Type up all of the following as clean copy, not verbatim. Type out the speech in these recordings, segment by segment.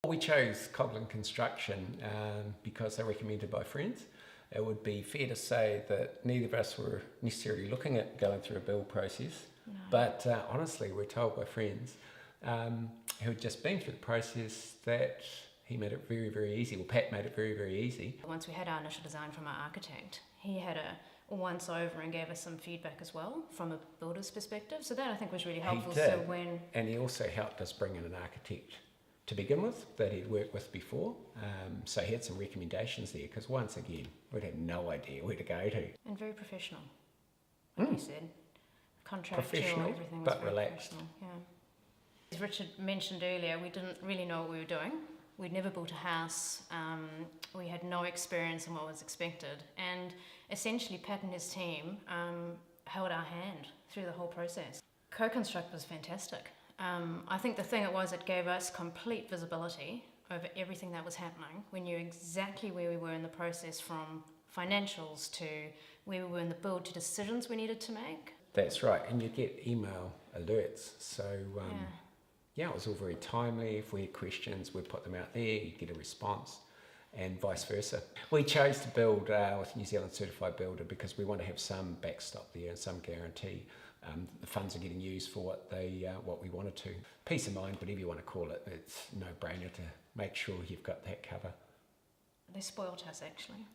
We chose Coughlan Construction because they were recommended by friends. It would be fair to say that neither of us were necessarily looking at going through a build process, but honestly we're told by friends who had just been through the process that he made it very, very easy. Well, Pat made it very, very easy. Once we had our initial design from our architect, he had a once over and gave us some feedback as well from a builder's perspective. So that I think was really helpful. He did, so when and he also helped us bring in an architect to begin with that he'd worked with before. So he had some recommendations there because once again, we'd had no idea where to go to. And very professional, like you said. Contractual, Professional, everything was but very relaxed. professional. Yeah. As Richard mentioned earlier, we didn't really know what we were doing. We'd never built a house. We had no experience in what was expected. And essentially Pat and his team held our hand through the whole process. Co-construct was fantastic. I think the thing it gave us complete visibility over everything that was happening. We knew exactly where we were in the process, from financials to where we were in the build to decisions we needed to make. That's right, and you get email alerts. So yeah, it was all very timely. If we had questions, we'd put them out there, you'd get a response, and vice versa. We chose to build with New Zealand Certified Builder because we want to have some backstop there and some guarantee. The funds are getting used for what we wanted to. Peace of mind, whatever you want to call it, it's no brainer to make sure you've got that cover. They spoilt us actually.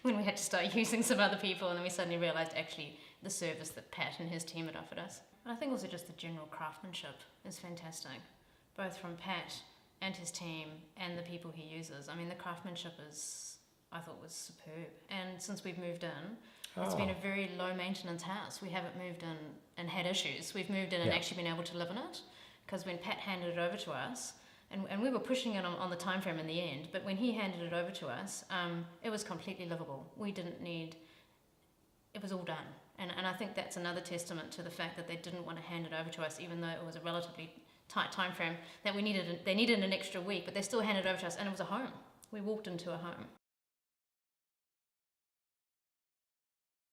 When we had to start using some other people, and then we suddenly realised actually the service that Pat and his team had offered us. And I think also just the general craftsmanship is fantastic, both from Pat and his team and the people he uses. I mean, the craftsmanship I thought was superb. And since we've moved in, it's been a very low maintenance house. We haven't moved in and had issues. We've moved in and actually been able to live in it, because when Pat handed it over to us, and we were pushing it on the time frame in the end, but when he handed it over to us, it was completely livable. We didn't need, it was all done. And I think that's another testament to the fact that they didn't want to hand it over to us, even though it was a relatively tight time frame, that they needed an extra week, but they still handed it over to us, and it was a home. We walked into a home.